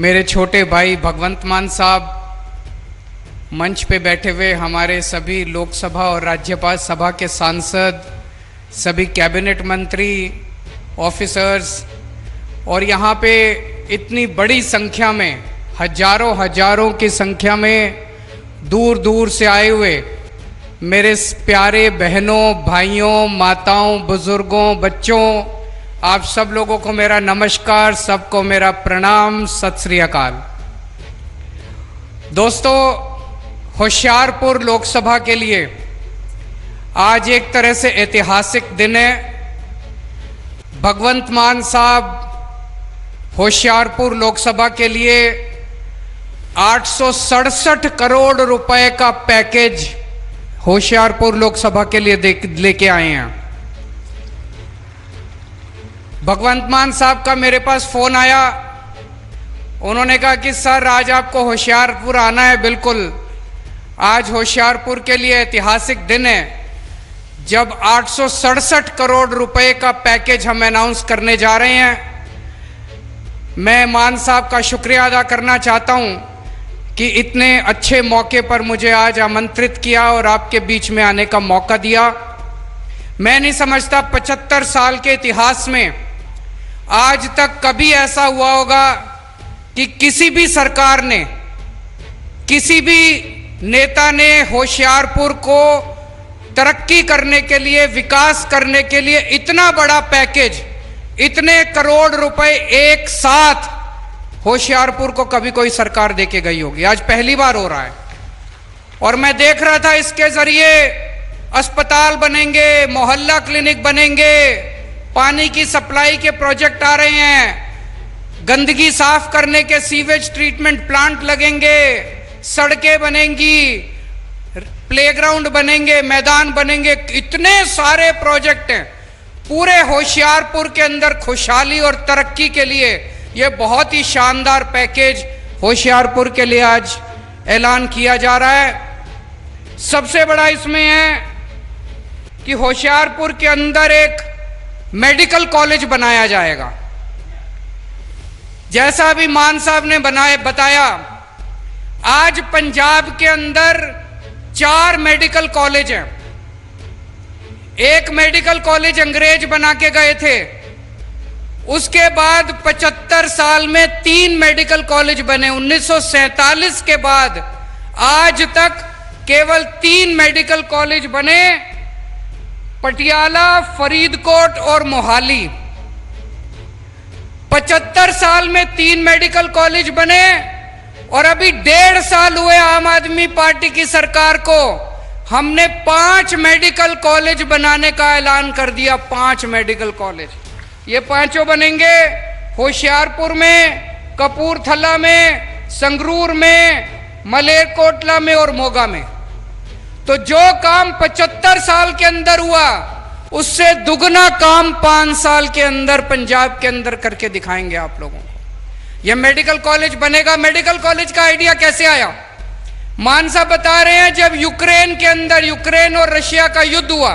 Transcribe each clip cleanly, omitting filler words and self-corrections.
मेरे छोटे भाई भगवंत मान साहब, मंच पे बैठे हुए हमारे सभी लोकसभा और राज्यसभा के सांसद, सभी कैबिनेट मंत्री, ऑफिसर्स और यहाँ पे इतनी बड़ी संख्या में हजारों की संख्या में दूर दूर से आए हुए मेरे प्यारे बहनों, भाइयों, माताओं, बुजुर्गों, बच्चों, आप सब लोगों को मेरा नमस्कार, सबको मेरा प्रणाम, सत श्री अकाल। दोस्तों, होशियारपुर लोकसभा के लिए आज एक तरह से ऐतिहासिक दिन है। भगवंत मान साहब होशियारपुर लोकसभा के लिए 867 करोड़ रुपए का पैकेज होशियारपुर लोकसभा के लिए लेके आए हैं। भगवंत मान साहब का मेरे पास फोन आया, उन्होंने कहा कि सर आज आपको होशियारपुर आना है। बिल्कुल, आज होशियारपुर के लिए ऐतिहासिक दिन है जब 867 करोड़ रुपए का पैकेज हम अनाउंस करने जा रहे हैं। मैं मान साहब का शुक्रिया अदा करना चाहता हूं कि इतने अच्छे मौके पर मुझे आज आमंत्रित किया और आपके बीच में आने का मौका दिया। मैं नहीं समझता 75 साल के इतिहास में आज तक कभी ऐसा हुआ होगा कि किसी भी सरकार ने, किसी भी नेता ने होशियारपुर को तरक्की करने के लिए, विकास करने के लिए इतना बड़ा पैकेज, इतने करोड़ रुपए एक साथ होशियारपुर को कभी कोई सरकार देके गई होगी। आज पहली बार हो रहा है और मैं देख रहा था इसके जरिए अस्पताल बनेंगे, मोहल्ला क्लिनिक बनेंगे, पानी की सप्लाई के प्रोजेक्ट आ रहे हैं, गंदगी साफ करने के सीवेज ट्रीटमेंट प्लांट लगेंगे, सड़कें बनेंगी, प्लेग्राउंड बनेंगे, मैदान बनेंगे। इतने सारे प्रोजेक्ट हैं पूरे होशियारपुर के अंदर। खुशहाली और तरक्की के लिए यह बहुत ही शानदार पैकेज होशियारपुर के लिए आज ऐलान किया जा रहा है। सबसे बड़ा इसमें है कि होशियारपुर के अंदर एक मेडिकल कॉलेज बनाया जाएगा। जैसा अभी मान साहब ने बताया, आज पंजाब के अंदर 4 मेडिकल कॉलेज हैं। एक मेडिकल कॉलेज अंग्रेज बना के गए थे, उसके बाद 75 साल में 3 मेडिकल कॉलेज बने। 1947 के बाद आज तक केवल 3 मेडिकल कॉलेज बने, पटियाला, फरीदकोट और मोहाली। 75 साल में 3 मेडिकल कॉलेज बने और अभी 1.5 साल हुए आम आदमी पार्टी की सरकार को, हमने 5 मेडिकल कॉलेज बनाने का ऐलान कर दिया। 5 मेडिकल कॉलेज, ये 5 बनेंगे होशियारपुर में, कपूरथला में, संगरूर में, मलेरकोटला में और मोगा में। तो जो काम 75 साल के अंदर हुआ, उससे दुगना काम 5 साल के अंदर पंजाब के अंदर करके दिखाएंगे आप लोगों को। यह मेडिकल कॉलेज बनेगा। मेडिकल कॉलेज का आइडिया कैसे आया? मान साहब बता रहे हैं, जब यूक्रेन के अंदर, यूक्रेन और रशिया का युद्ध हुआ,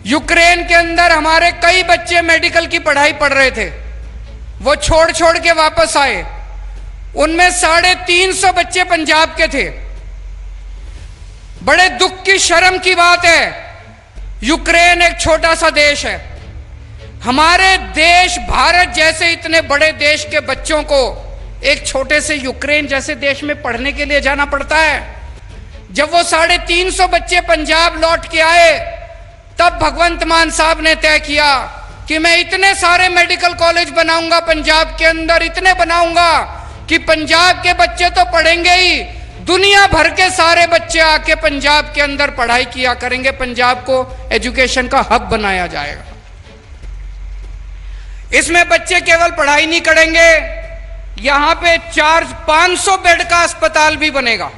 यूक्रेन के अंदर हमारे कई बच्चे मेडिकल की पढ़ाई पढ़ रहे थे, वो छोड़ के वापस आए। उनमें 350 बच्चे पंजाब के थे। बड़े दुख की, शर्म की बात है, यूक्रेन एक छोटा सा देश है। हमारे देश भारत जैसे इतने बड़े देश के बच्चों को एक छोटे से यूक्रेन जैसे देश में पढ़ने के लिए जाना पड़ता है। जब वो 350 बच्चे पंजाब लौट के आए, तब भगवंत मान साहब ने तय किया कि मैं इतने सारे मेडिकल कॉलेज बनाऊंगा पंजाब के अंदर, इतने बनाऊंगा कि पंजाब के बच्चे तो पढ़ेंगे ही, दुनिया भर के सारे बच्चे आके पंजाब के अंदर पढ़ाई किया करेंगे। पंजाब को एजुकेशन का हब बनाया जाएगा। इसमें बच्चे केवल पढ़ाई नहीं करेंगे, यहां पे 500 बेड का अस्पताल भी बनेगा।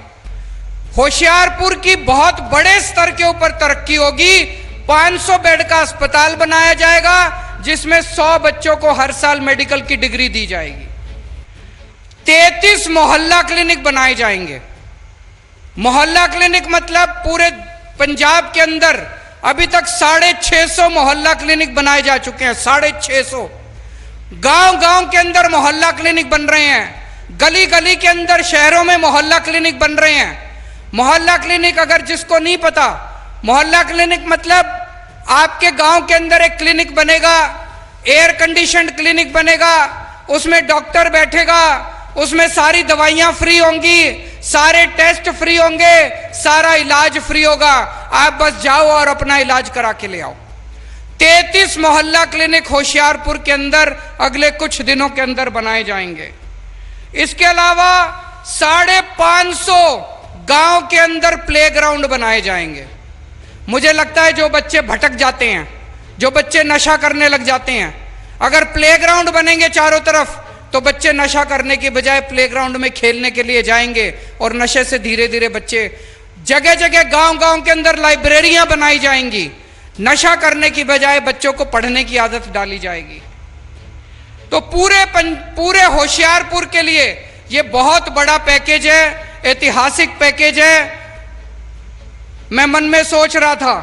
होशियारपुर की बहुत बड़े स्तर के ऊपर तरक्की होगी। 500 बेड का अस्पताल बनाया जाएगा, जिसमें 100 बच्चों को हर साल मेडिकल की डिग्री दी जाएगी। 33 मोहल्ला क्लिनिक बनाए जाएंगे। मोहल्ला क्लिनिक मतलब पूरे पंजाब के अंदर अभी तक 650 मोहल्ला क्लिनिक बनाए जा चुके हैं। 650 गांव गांव के अंदर मोहल्ला क्लिनिक बन रहे हैं, गली गली के अंदर शहरों में मोहल्ला क्लिनिक बन रहे हैं। मोहल्ला क्लिनिक, अगर जिसको नहीं पता, मोहल्ला क्लिनिक मतलब आपके गांव के अंदर एक क्लिनिक बनेगा, एयर कंडीशनड क्लिनिक बनेगा, उसमें डॉक्टर बैठेगा, उसमें सारी दवाइयां फ्री होंगी, सारे टेस्ट फ्री होंगे, सारा इलाज फ्री होगा। आप बस जाओ और अपना इलाज करा के ले आओ। 33 मोहल्ला क्लिनिक होशियारपुर के अंदर अगले कुछ दिनों के अंदर बनाए जाएंगे। इसके अलावा 550 गांव के अंदर प्लेग्राउंड बनाए जाएंगे। मुझे लगता है जो बच्चे भटक जाते हैं, जो बच्चे नशा करने लग जाते हैं, अगर प्लेग्राउंड बनेंगे चारों तरफ तो बच्चे नशा करने के बजाय प्लेग्राउंड में खेलने के लिए जाएंगे और नशे से धीरे धीरे बच्चे, जगह जगह गांव गांव के अंदर लाइब्रेरियां बनाई जाएंगी। नशा करने की बजाय बच्चों को पढ़ने की आदत डाली जाएगी। तो पूरे होशियारपुर के लिए यह बहुत बड़ा पैकेज है, ऐतिहासिक पैकेज है। मैं मन में सोच रहा था,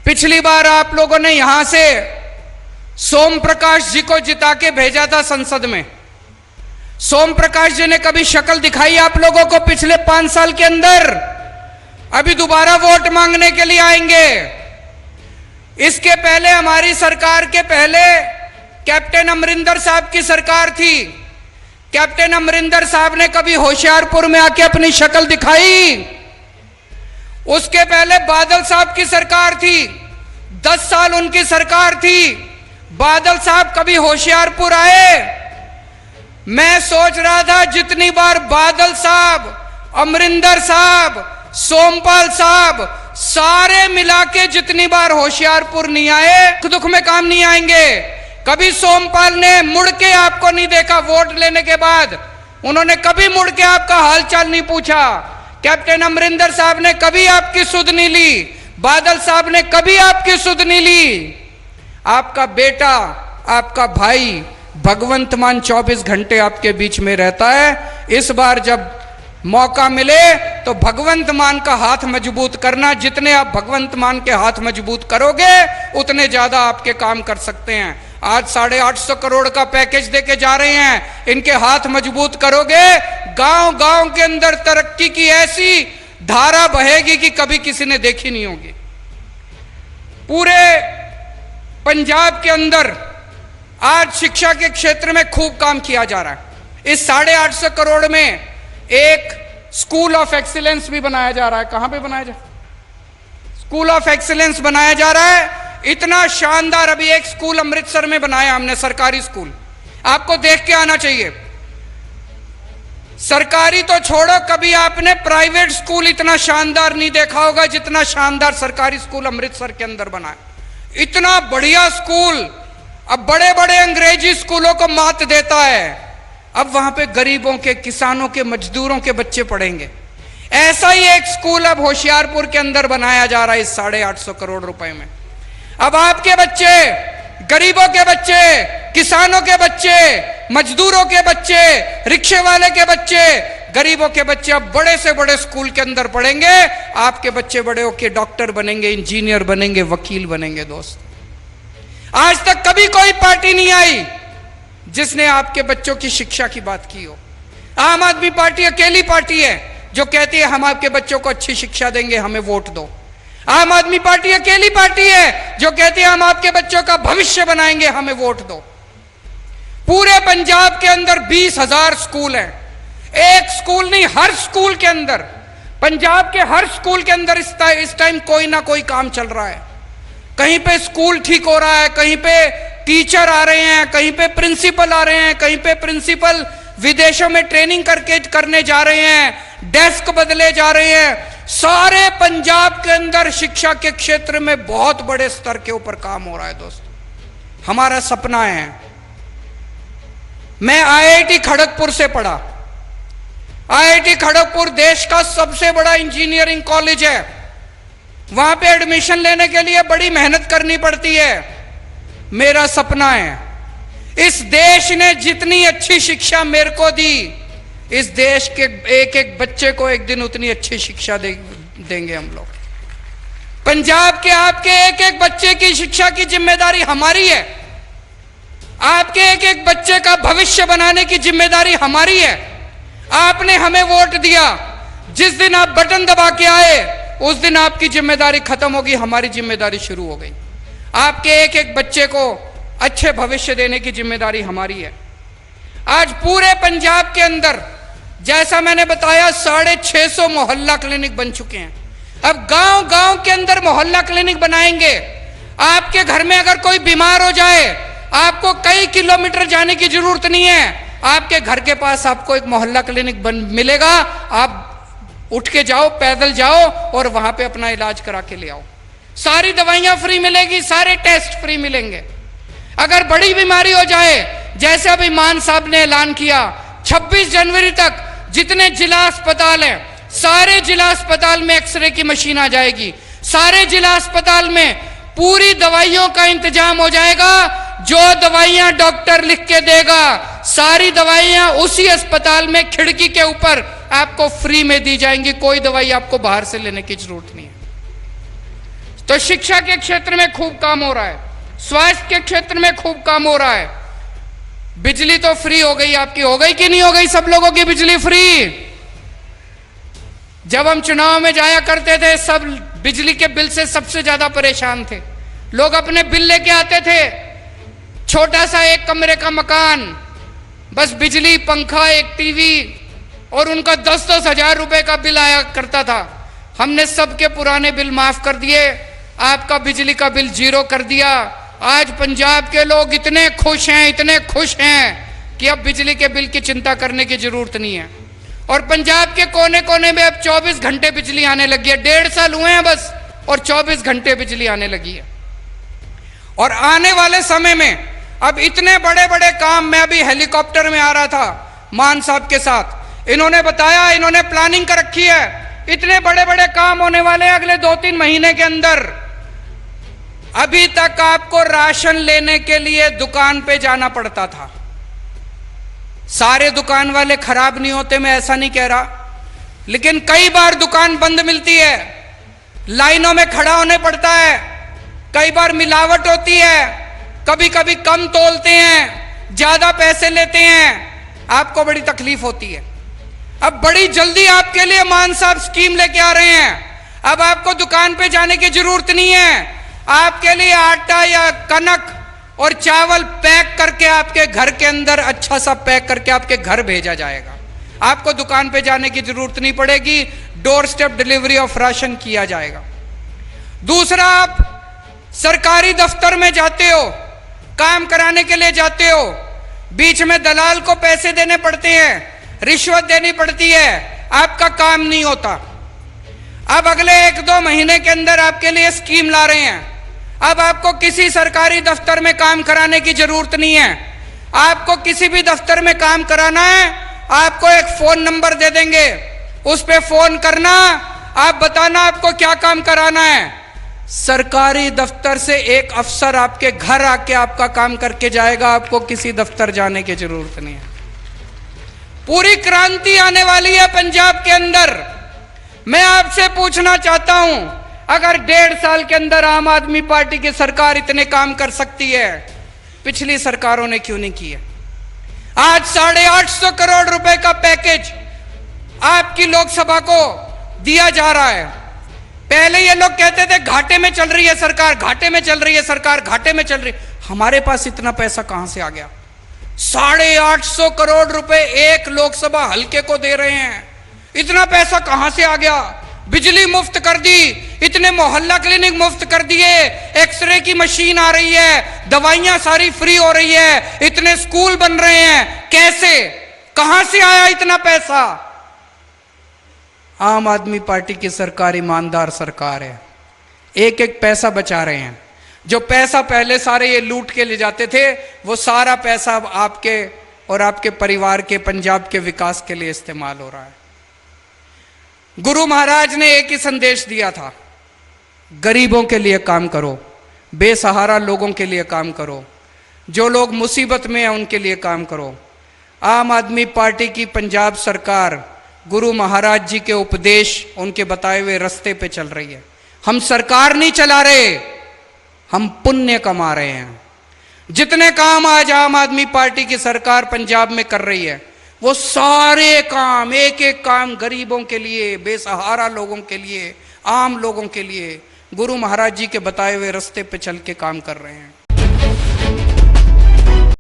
पिछली बार आप लोगों ने यहां से सोम प्रकाश जी को जिता के भेजा था संसद में। सोम प्रकाश जी ने कभी शक्ल दिखाई आप लोगों को पिछले 5 साल के अंदर? अभी दोबारा वोट मांगने के लिए आएंगे। इसके पहले, हमारी सरकार के पहले कैप्टन अमरिंदर साहब की सरकार थी। कैप्टन अमरिंदर साहब ने कभी होशियारपुर में आके अपनी शक्ल दिखाई? उसके पहले बादल साहब की सरकार थी, 10 साल उनकी सरकार थी। बादल साहब कभी होशियारपुर आए? मैं सोच रहा था जितनी बार बादल साहब, अमरिंदर साहब, सोमपाल साहब सारे मिला के जितनी बार होशियारपुर नहीं आए, दुख में काम नहीं आएंगे। कभी सोमपाल ने मुड़ के आपको नहीं देखा वोट लेने के बाद, उन्होंने कभी मुड़ के आपका हालचाल नहीं पूछा। कैप्टन अमरिंदर साहब ने कभी आपकी सुध नहीं ली, बादल साहब ने कभी आपकी सुध नहीं ली। आपका बेटा, आपका भाई भगवंत मान 24 घंटे आपके बीच में रहता है। इस बार जब मौका मिले तो भगवंत मान का हाथ मजबूत करना। जितने आप भगवंत मान के हाथ मजबूत करोगे उतने ज्यादा आपके काम कर सकते हैं। आज 850 करोड़ का पैकेज देके जा रहे हैं, इनके हाथ मजबूत करोगे, गांव गांव के अंदर तरक्की की ऐसी धारा बहेगी कि कभी किसी ने देखी नहीं होगी। पूरे पंजाब के अंदर आज शिक्षा के क्षेत्र में खूब काम किया जा रहा है। इस 850 करोड़ में एक स्कूल ऑफ एक्सीलेंस भी बनाया जा रहा है। कहां पे बनाया जा रहा है? स्कूल ऑफ एक्सीलेंस बनाया जा रहा है। इतना शानदार, अभी एक स्कूल अमृतसर में बनाया हमने, सरकारी स्कूल, आपको देख के आना चाहिए। सरकारी तो छोड़ो, कभी आपने प्राइवेट स्कूल इतना शानदार नहीं देखा होगा जितना शानदार सरकारी स्कूल अमृतसर के अंदर बना है। इतना बढ़िया स्कूल अब बड़े बड़े अंग्रेजी स्कूलों को मात देता है। अब वहां पे गरीबों के, किसानों के, मजदूरों के बच्चे पढ़ेंगे। ऐसा ही एक स्कूल अब होशियारपुर के अंदर बनाया जा रहा है इस 850 करोड़ रुपए में। अब आपके बच्चे, गरीबों के बच्चे, किसानों के बच्चे, मजदूरों के बच्चे, रिक्शे वाले के बच्चे, गरीबों के बच्चे अब बड़े से बड़े स्कूल के अंदर पढ़ेंगे। आपके बच्चे बड़े होके डॉक्टर बनेंगे, इंजीनियर बनेंगे, वकील बनेंगे। दोस्त, आज तक कभी कोई पार्टी नहीं आई जिसने आपके बच्चों की शिक्षा की बात की हो। आम आदमी पार्टी अकेली पार्टी है जो कहती है हम आपके बच्चों को अच्छी शिक्षा देंगे, हमें वोट दो। आम आदमी पार्टी अकेली पार्टी है जो कहती है हम आपके बच्चों का भविष्य बनाएंगे, हमें वोट दो। पूरे पंजाब के अंदर 20,000 स्कूल हैं। एक स्कूल नहीं, हर स्कूल के अंदर, पंजाब के हर स्कूल के अंदर इस टाइम कोई ना कोई काम चल रहा है। कहीं पे स्कूल ठीक हो रहा है, कहीं पे टीचर आ रहे हैं, कहीं पे प्रिंसिपल आ रहे हैं, कहीं पे प्रिंसिपल विदेशों में ट्रेनिंग करने जा रहे हैं, डेस्क बदले जा रहे हैं। सारे पंजाब के अंदर शिक्षा के क्षेत्र में बहुत बड़े स्तर के ऊपर काम हो रहा है। दोस्तों, हमारा सपना है। मैं IIT खड़गपुर से पढ़ा। IIT खड़गपुर देश का सबसे बड़ा इंजीनियरिंग कॉलेज है। वहां पे एडमिशन लेने के लिए बड़ी मेहनत करनी पड़ती है। मेरा सपना है, इस देश ने जितनी अच्छी शिक्षा मेरे को दी, इस देश के एक एक बच्चे को एक दिन उतनी अच्छी शिक्षा देंगे हम लोग। पंजाब के आपके एक एक बच्चे की शिक्षा की जिम्मेदारी हमारी है। आपके एक एक बच्चे का भविष्य बनाने की जिम्मेदारी हमारी है। आपने हमें वोट दिया, जिस दिन आप बटन दबा के आए उस दिन आपकी जिम्मेदारी खत्म होगी, हमारी जिम्मेदारी शुरू हो गई। आपके एक एक बच्चे को अच्छे भविष्य देने की जिम्मेदारी हमारी है। आज पूरे पंजाब के अंदर जैसा मैंने बताया 650 मोहल्ला क्लिनिक बन चुके हैं। अब गांव गांव के अंदर मोहल्ला क्लिनिक बनाएंगे। आपके घर में अगर कोई बीमार हो जाए, आपको कई किलोमीटर जाने की जरूरत नहीं है, आपके घर के पास आपको एक मोहल्ला क्लिनिक मिलेगा। आप उठ के जाओ, पैदल जाओ और वहां पे अपना इलाज करा के ले आओ। सारी दवाइयां फ्री मिलेगी, सारे टेस्ट फ्री मिलेंगे। अगर बड़ी बीमारी हो जाए, जैसे अभी मान साहब ने ऐलान किया 26 जनवरी तक जितने जिला अस्पताल हैं, सारे जिला अस्पताल में एक्सरे की मशीन आ जाएगी। सारे जिला अस्पताल में पूरी दवाइयों का इंतजाम हो जाएगा। जो दवाइयां डॉक्टर लिख के देगा, सारी दवाइयां उसी अस्पताल में खिड़की के ऊपर आपको फ्री में दी जाएंगी। कोई दवाई आपको बाहर से लेने की जरूरत नहीं है। तो शिक्षा के क्षेत्र में खूब काम हो रहा है, स्वास्थ्य के क्षेत्र में खूब काम हो रहा है। बिजली तो फ्री हो गई, आपकी हो गई कि नहीं हो गई? सब लोगों की बिजली फ्री। जब हम चुनाव में जाया करते थे, सब बिजली के बिल से सबसे ज्यादा परेशान थे। लोग अपने बिल लेके आते थे, छोटा सा एक कमरे का मकान, बस बिजली, पंखा, एक टीवी, और उनका 10-10 हजार रुपए का बिल आया करता था। हमने सबके पुराने बिल माफ कर दिए, आपका बिजली का बिल 0 कर दिया। आज पंजाब के लोग इतने खुश हैं, इतने खुश हैं कि अब बिजली के बिल की चिंता करने की जरूरत नहीं है। और पंजाब के कोने कोने में अब 24 घंटे बिजली आने लगी है। 1.5 साल हुए हैं बस और 24 घंटे बिजली आने लगी है। और आने वाले समय में अब इतने बड़े बड़े काम, मैं अभी हेलीकॉप्टर में आ रहा था मान साहब के साथ, इन्होंने बताया, इन्होंने प्लानिंग कर रखी है, इतने बड़े बड़े काम होने वाले हैं अगले 2-3 महीने के अंदर। अभी तक आपको राशन लेने के लिए दुकान पे जाना पड़ता था। सारे दुकान वाले खराब नहीं होते, मैं ऐसा नहीं कह रहा, लेकिन कई बार दुकान बंद मिलती है, लाइनों में खड़ा होने पड़ता है, कई बार मिलावट होती है, कभी कभी कम तोलते हैं, ज्यादा पैसे लेते हैं, आपको बड़ी तकलीफ होती है। अब बड़ी जल्दी आपके लिए मान साहब स्कीम लेके आ रहे हैं। अब आपको दुकान पे जाने की जरूरत नहीं है, आपके लिए आटा या कनक और चावल पैक करके आपके घर के अंदर अच्छा सा पैक करके आपके घर भेजा जाएगा। आपको दुकान पे जाने की जरूरत नहीं पड़ेगी, door step delivery of ration किया जाएगा। दूसरा, आप सरकारी दफ्तर में जाते हो, काम कराने के लिए जाते हो, बीच में दलाल को पैसे देने पड़ते हैं, रिश्वत देनी पड़ती है, आपका काम नहीं होता। अब अगले 1-2 महीने के अंदर आपके लिए स्कीम ला रहे हैं। अब आपको किसी सरकारी दफ्तर में काम कराने की जरूरत नहीं है। आपको किसी भी दफ्तर में काम कराना है, आपको एक फोन नंबर दे देंगे, उस पे फोन करना, आप बताना आपको क्या काम कराना है। सरकारी दफ्तर से एक अफसर आपके घर आके आपका काम करके जाएगा, आपको किसी दफ्तर जाने की जरूरत नहीं है। पूरी क्रांति आने वाली है पंजाब के अंदर। मैं आपसे पूछना चाहता हूं, अगर 1.5 साल के अंदर आम आदमी पार्टी की सरकार इतने काम कर सकती है, पिछली सरकारों ने क्यों नहीं किए? आज 850 करोड़ रुपए का पैकेज आपकी लोकसभा को दिया जा रहा है। पहले ये लोग कहते थे घाटे में चल रही है सरकार, घाटे में चल रही है सरकार, घाटे में चल रही। हमारे पास इतना पैसा कहां से आ गया? 850 करोड़ रुपए एक लोकसभा हल्के को दे रहे हैं। इतना पैसा कहां से आ गया? बिजली मुफ्त कर दी, इतने मोहल्ला क्लिनिक मुफ्त कर दिए, एक्सरे की मशीन आ रही है, दवाइयां सारी फ्री हो रही है, इतने स्कूल बन रहे हैं। कैसे, कहां से आया इतना पैसा? आम आदमी पार्टी की सरकार ईमानदार सरकार है, एक एक पैसा बचा रहे हैं। जो पैसा पहले सारे ये लूट के ले जाते थे, वो सारा पैसा अब आपके और आपके परिवार के, पंजाब के विकास के लिए इस्तेमाल हो रहा है। गुरु महाराज ने एक ही संदेश दिया था, गरीबों के लिए काम करो, बेसहारा लोगों के लिए काम करो, जो लोग मुसीबत में हैं उनके लिए काम करो। आम आदमी पार्टी की पंजाब सरकार गुरु महाराज जी के उपदेश, उनके बताए हुए रास्ते पे चल रही है। हम सरकार नहीं चला रहे, हम पुण्य कमा रहे हैं। जितने काम आज आम आदमी पार्टी की सरकार पंजाब में कर रही है, वो सारे काम, एक एक काम गरीबों के लिए, बेसहारा लोगों के लिए, आम लोगों के लिए गुरु महाराज जी के बताए हुए रास्ते पे चल के काम कर रहे हैं।